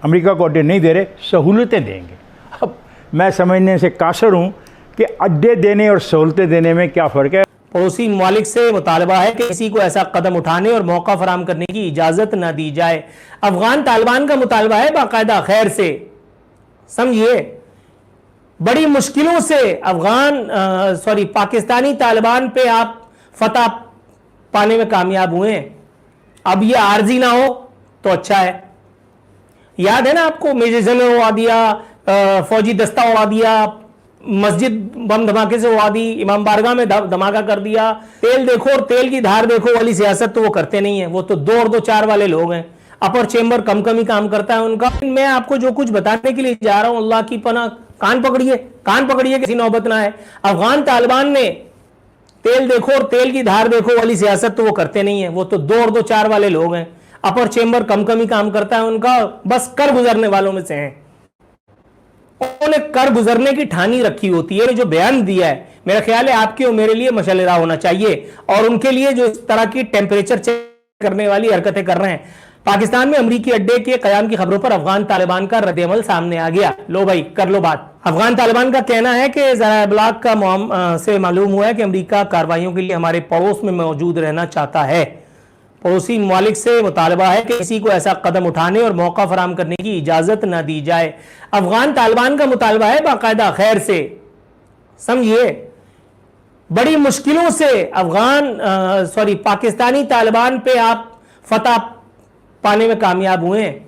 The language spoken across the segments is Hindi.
अमेरिका को अड्डे नहीं दे रहे, सहूलतें देंगे। अब मैं समझने से कासर हूँ कि अड्डे देने और सहूलतें देने में क्या फ़र्क है। पड़ोसी ममालिक से मुतालबा है कि किसी को ऐसा कदम उठाने और मौका फराहम करने की इजाज़त न दी जाए। अफगान तालिबान का मुतालबा है बाकायदा खैर से, समझिए। बड़ी मुश्किलों से पाकिस्तानी तालिबान पे आप फतह पाने में कामयाब हुए हैं। अब ये आर्जी ना हो तो अच्छा है। याद है ना आपको, मेजर में उड़ा दिया, फौजी दस्ता उड़ा दिया, मस्जिद बम धमाके से उड़ा दी, इमाम बारगाह में धमाका कर दिया। तेल देखो और तेल की धार देखो वाली सियासत तो वो करते नहीं है, वो तो 2 और 2 4 वाले लोग हैं। अपर चेंबर कम कम ही काम करता है उनका। मैं आपको जो कुछ बताने के लिए जा रहा हूं, अल्लाह की पनाह, कान पकड़िए किसी नौबत ना है। अफगान तालिबान ने तेल देखो और तेल की धार देखो वाली सियासत तो वो करते नहीं है, वो तो 2 और 2 4 वाले लोग हैं। अपर चेंबर कम कम ही काम करता है उनका, बस कर गुजरने वालों में से हैं। उन्होंने कर गुजरने की ठानी रखी होती है। जो बयान दिया है, मेरा ख्याल है आपके और मेरे लिए मशअलेरा होना चाहिए, और उनके लिए जो इस तरह की टेम्परेचर चेक करने वाली हरकतें कर रहे हैं। पाकिस्तान में अमरीकी अड्डे के कयाम की खबरों पर अफगान तालिबान का रद्द-ए-अमल सामने आ गया। लो भाई, कर लो बात। अफगान तालिबान का कहना है कि ज़राए इब्लाग से मालूम हुआ है कि अमरीका कार्रवाइयों के लिए हमारे पड़ोस में मौजूद रहना चाहता है। पड़ोसी ममालिक से मुतालबा है कि किसी को ऐसा कदम उठाने और मौका फराहम करने की इजाज़त न दी जाए। अफगान तालिबान का मुतालबा है बाकायदा खैर से, समझिए। बड़ी मुश्किलों से पाकिस्तानी तालिबान पे आप फतह पाने में कामयाब हुए हैं।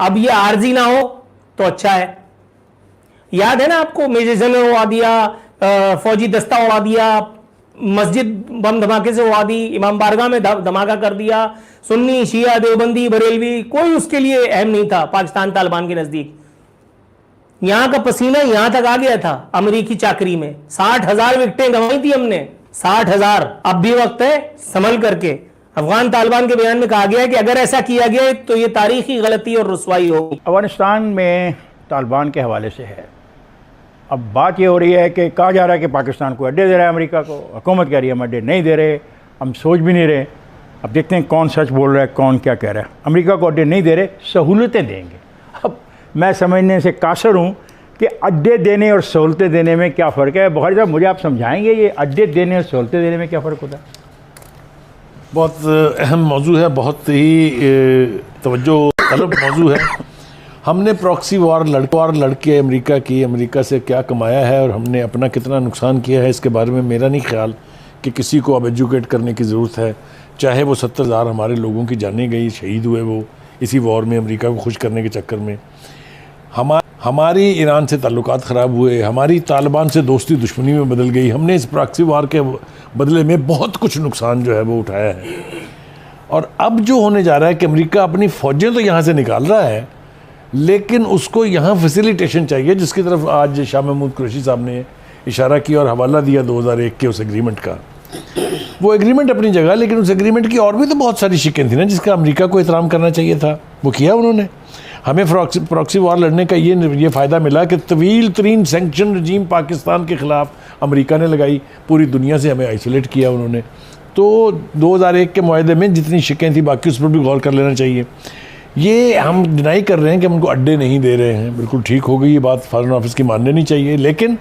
अब ये आर्जी ना हो तो अच्छा है। याद है ना आपको, मेजर में उड़ा दिया, फौजी दस्ता उड़ा दिया, मस्जिद बम धमाके से उड़ा दी, इमाम बारगाह में धमाका कर दिया। सुन्नी, शिया, देवबंदी, बरेलवी, कोई उसके लिए अहम नहीं था पाकिस्तान तालिबान के नजदीक। यहां का पसीना यहां तक आ गया था अमरीकी चाकरी में। 60,000 विकेटें गंवाई थी हमने, 60,000। अब भी वक्त है संभल करके। अफगान तालिबान के बयान में कहा गया है कि अगर ऐसा किया गया तो ये तारीखी गलती और रुसवाई होगी। अफगानिस्तान में तालिबान के हवाले से है। अब बात ये हो रही है कि कहा जा रहा है कि पाकिस्तान को अड्डे दे रहा है अमेरिका को, हुकूमत कह रही है हम अड्डे नहीं दे रहे, हम सोच भी नहीं रहे। अब देखते हैं कौन सच बोल रहा है, कौन क्या कह रहा है। अमेरिका को अड्डे नहीं दे रहे, सहूलतें देंगे। अब मैं समझने से कासर हूँ कि अड्डे देने और सहूलतें देने में क्या फ़र्क है। बुखारी साहब, मुझे आप समझाएंगे ये अड्डे देने और सहूलतें देने में क्या फ़र्क होता है? बहुत अहम मौजू है, बहुत ही तवज्जो तलब मौजू है। हमने प्रॉक्सी वार लड़के अमेरिका से क्या कमाया है और हमने अपना कितना नुकसान किया है, इसके बारे में मेरा नहीं ख्याल कि किसी को अब एजुकेट करने की ज़रूरत है। चाहे वो 70,000 हमारे लोगों की जानें गई, शहीद हुए वो इसी वॉर में, अमेरिका को खुश करने के चक्कर में। हमारी ईरान से ताल्लुकात ख़राब हुए, हमारी तालिबान से दोस्ती दुश्मनी में बदल गई। हमने इस प्रॉक्सी वार के बदले में बहुत कुछ नुकसान जो है वो उठाया है। और अब जो होने जा रहा है कि अमेरिका अपनी फ़ौजें तो यहाँ से निकाल रहा है, लेकिन उसको यहाँ फैसिलिटेशन चाहिए, जिसकी तरफ आज शाह महमूद कुरैशी साहब ने इशारा किया और हवाला दिया 2001 के उस एग्रीमेंट का। वो एग्रीमेंट अपनी जगह, लेकिन उस एग्रीमेंट की और भी तो बहुत सारी शिकें थी ना, जिसका अमेरिका को एहतराम करना चाहिए था। वो किया उन्होंने। हमें प्रॉक्सी वार लड़ने का ये फ़ायदा मिला कि तवील तरीन सेंक्शन रजीम पाकिस्तान के ख़िलाफ़ अमेरिका ने लगाई, पूरी दुनिया से हमें आइसोलेट किया उन्होंने। तो 2001 के मुआहदे में जितनी शिकें थी, बाकी उस पर भी गौर कर लेना चाहिए। ये हम डिनाई कर रहे हैं कि हम उनको अड्डे नहीं दे रहे हैं, बिल्कुल ठीक हो गई ये बात, फॉरेन ऑफिस की माननी नहीं चाहिए। लेकिन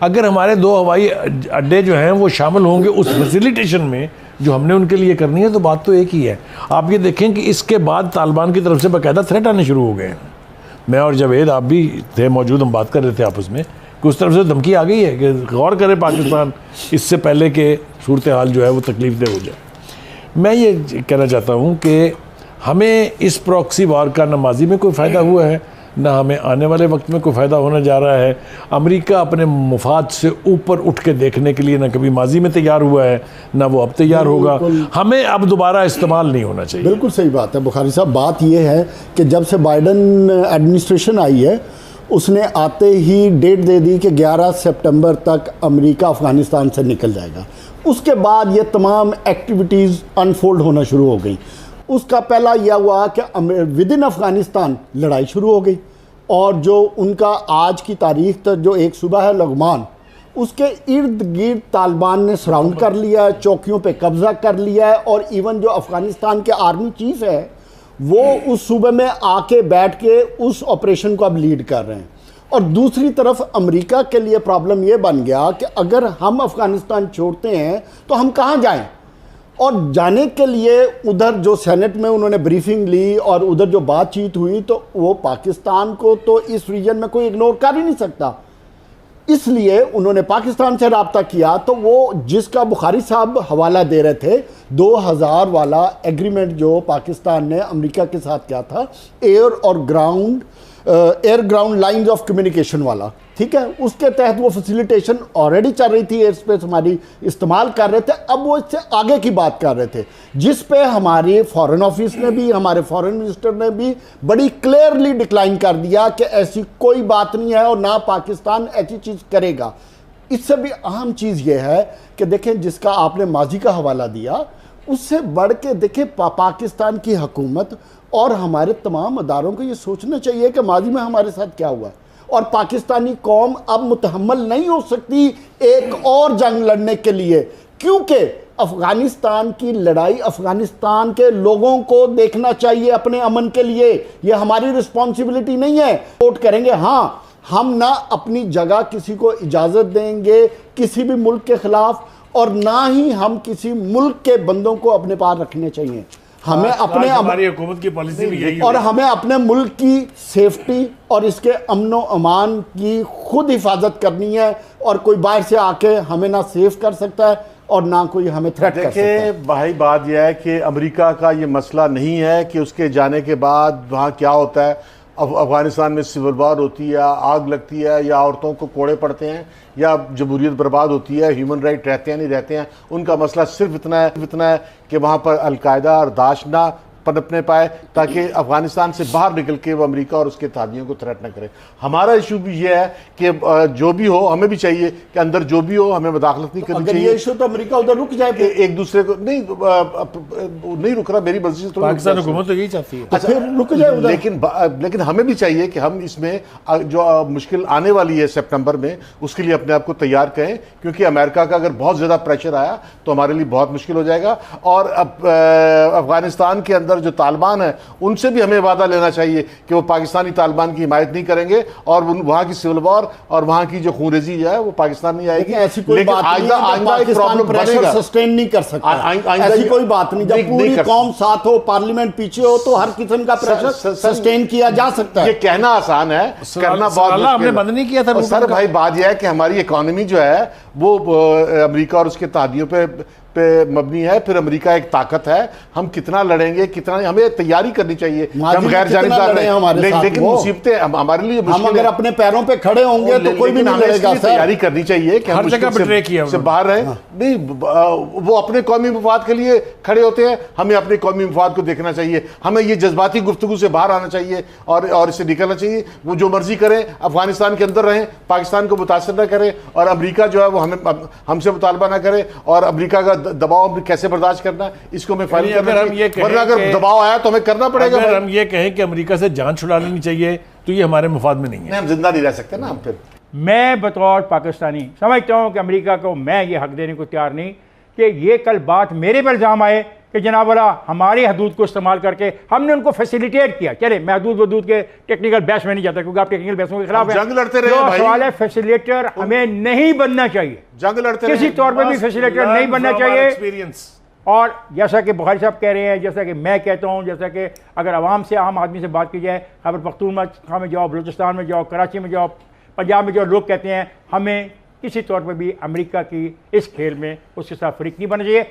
अगर हमारे 2 हवाई अड्डे जो हैं वो शामिल होंगे उस फैसिलिटेशन में जो हमने उनके लिए करनी है, तो बात तो एक ही है। आप ये देखें कि इसके बाद तालिबान की तरफ से बाकायदा थ्रेट आने शुरू हो गए हैं। मैं और जावेद, आप भी थे मौजूद, हम बात कर रहे थे आपस में कि उस तरफ से धमकी आ गई है कि गौर करे पाकिस्तान, इससे पहले कि सूरत हाल जो है वो तकलीफ दे हो जाए। मैं ये कहना चाहता हूँ कि हमें इस प्रॉक्सी वार का न माजी में कोई फ़ायदा हुआ है, ना हमें आने वाले वक्त में कोई फ़ायदा होने जा रहा है। अमेरिका अपने मुफाद से ऊपर उठ के देखने के लिए ना कभी माजी में तैयार हुआ है, ना वो अब तैयार होगा। हमें अब दोबारा इस्तेमाल नहीं होना चाहिए। बिल्कुल सही बात है बुखारी साहब। बात यह है कि जब से बाइडन एडमिनिस्ट्रेशन आई है, उसने आते ही डेट दे दी कि 11 सितंबर तक अमेरिका अफ़गानिस्तान से निकल जाएगा। उसके बाद ये तमाम एक्टिविटीज़ अनफोल्ड होना शुरू हो गई। उसका पहला यह हुआ कि विद इन अफ़गानिस्तान लड़ाई शुरू हो गई, और जो उनका आज की तारीख तक जो एक सूबा है लुघमान, उसके इर्द गिर्द तालिबान ने सराउंड कर लिया है, चौकियों पे कब्ज़ा कर लिया है। और इवन जो अफ़गानिस्तान के आर्मी चीफ़ है, वो उस सूबे में आके बैठ के उस ऑपरेशन को अब लीड कर रहे हैं। और दूसरी तरफ अमेरिका के लिए प्रॉब्लम ये बन गया कि अगर हम अफगानिस्तान छोड़ते हैं तो हम कहाँ जाएं, और जाने के लिए उधर जो सेनेट में उन्होंने ब्रीफिंग ली और उधर जो बातचीत हुई, तो वो पाकिस्तान को तो इस रीजन में कोई इग्नोर कर ही नहीं सकता। इसलिए उन्होंने पाकिस्तान से रब्ता किया, तो वो जिसका बुखारी साहब हवाला दे रहे थे 2000 वाला एग्रीमेंट जो पाकिस्तान ने अमेरिका के साथ किया था, air ground lines of communication वाला, ठीक है, उसके तहत वो फैसिलिटेशन ऑलरेडी चल रही थी, एयर स्पेस हमारी इस्तेमाल कर रहे थे। अब वो इससे आगे की बात कर रहे थे, जिस पे हमारे फॉरेन ऑफिस ने भी, हमारे फॉरेन मिनिस्टर ने भी बड़ी क्लियरली डिक्लाइन कर दिया कि ऐसी कोई बात नहीं है और ना पाकिस्तान ऐसी चीज़ करेगा। इससे भी अहम चीज़ ये है कि देखें, जिसका आपने माजी का हवाला दिया, उससे बढ़ के देखें पाकिस्तान की हुकूमत और हमारे तमाम अदारों को ये सोचना चाहिए कि माजी में हमारे साथ क्या हुआ, और पाकिस्तानी कौम अब मुतहम्मल नहीं हो सकती एक और जंग लड़ने के लिए, क्योंकि अफगानिस्तान की लड़ाई अफगानिस्तान के लोगों को देखना चाहिए अपने अमन के लिए। ये हमारी रिस्पॉन्सिबिलिटी नहीं है। वोट करेंगे, हाँ, हम ना अपनी जगह किसी को इजाज़त देंगे किसी भी मुल्क के खिलाफ, और ना ही हम किसी मुल्क के बंदों को अपने पास रखने चाहिए। हमें अपने हमारी हुकूमत की पॉलिसी भी यही और हमें अपने मुल्क की सेफ्टी और इसके अमनो अमान की खुद हिफाजत करनी है, और कोई बाहर से आके हमें ना सेफ कर सकता है और ना कोई हमें थ्रेट कर सकता है। देखिए भाई, बात यह है कि अमेरिका का ये मसला नहीं है कि उसके जाने के बाद वहाँ क्या होता है। अफगानिस्तान में सिविल वार होती है, आग लगती है, या औरतों को कोड़े पड़ते हैं, या जमहूरियत बर्बाद होती है, ह्यूमन राइट रहते हैं नहीं रहते हैं। उनका मसला सिर्फ इतना है कि वहाँ पर अलकायदा और दाश ना पनपने पाए, ताकि अफगानिस्तान से बाहर निकल के वो अमेरिका और उसके इत्तेहादियों को थ्रेट न करे। हमारा इशू भी ये है कि जो भी हो, हमें भी चाहिए कि अंदर जो भी हो हमें मुदाखलत नहीं करनी चाहिए। ये इशू तो अमेरिका उधर रुक जाए, एक दूसरे को नहीं रुक रहा, मेरी मर्जी से पाकिस्तान हुकूमत तो यही चाहती है। अच्छा, फिर रुक जाए उधर। लेकिन हमें भी चाहिए कि हम इसमें जो मुश्किल आने वाली है सितंबर में, उसके लिए अपने आप को तैयार करें, क्योंकि अमेरिका का अगर बहुत ज़्यादा प्रेशर आया तो हमारे लिए बहुत मुश्किल हो जाएगा। और अब अफगानिस्तान के अंदर जो तालिबान है, उनसे भी हमें वादा लेना चाहिए कि वो पाकिस्तानी तालिबान की हिमायत नहीं करेंगे, और वहाँ की सिविल वॉर और वहाँ की जो खूनरेजी है वो पाकिस्तान नहीं आएगी। ऐसी कोई बात नहीं है, पाकिस्तान प्रेशर सस्टेन नहीं कर सकता। ऐसी कोई बात नहीं, जब पूरी कौम साथ हो, पार्लियामेंट पीछे हो, तो हर किस्म का प्रेशर सस्टेन किया जा सकता है। ये कहना आसान है, करना बहुत मुश्किल है। हमने बंद नहीं किया था सर भाई, बात यह है कि हमारी इकोनॉमी जो है वो अमेरिका और उसके इत्तेहादियों पे मबनी है। फिर अमेरिका एक ताकत है, हम कितना लड़ेंगे कितना, हमें तैयारी करनी चाहिए। हम गैर जानिबदार नहीं, लेकिन मुसीबतें हमारे लिए हम अगर अपने पैरों पे खड़े होंगे तो कोई भी नहीं लड़ेगा। तैयारी करनी चाहिए कि हर जगह बिट्रे किया से बाहर रहे। नहीं, वो अपने कौमी मफाद के लिए खड़े होते हैं, हमें अपने कौमी मफाद को देखना चाहिए। हमें ये जज्बाती गुफ्तगू से बाहर आना चाहिए और इससे निकलना चाहिए। वो जो मर्जी करें, अफगानिस्तान के अंदर रहें, पाकिस्तान को मुतासर न करें, और अमेरिका जो है वो हमसे मुतालबा ना करे, और अमेरिका का दबाव कैसे बर्दाश्त करना, इसको मैं फाइल करना चाहिए। वरना अगर दबाव आया तो हमें करना पड़ेगा। अगर हम ये कहें कि अमेरिका से जान छुड़ा लेनी चाहिए तो ये हमारे मुफाद में नहीं है। हम जिंदा नहीं रह सकते ना। हम फिर मैं बतौर पाकिस्तानी समझता हूँ कि अमेरिका को मैं ये हक देने को तैयार नहीं कि ये कल बात मेरे पर इल्ज़ाम आए कि जनाब वाला हमारी हदूद को इस्तेमाल करके हमने उनको फैसिलिटेट किया। चले, मैं हदूद वदूद के टेक्निकल बहस में नहीं जाता, क्योंकि आप टेक्निकल बहसों के खिलाफ जंग लड़ते रहे भाई। सवाल है, फैसिलिटेटर हमें नहीं बनना चाहिए, जंग लड़ते किसी तौर पर भी फैसिलिटेटर नहीं बनना चाहिए। और जैसा कि बुखारी साहब कह रहे हैं, जैसा कि मैं कहता हूँ, जैसा कि अगर आवाम से, आम आदमी से बात की जाए, खैबर पख्तूनख्वा में जाओ, बलूचिस्तान में जाओ, कराची में जाओ, पंजाब में जाओ, लोग कहते हैं हमें किसी तौर पर भी अमेरिका की इस खेल में उसके साथ फरीक नहीं बनना चाहिए।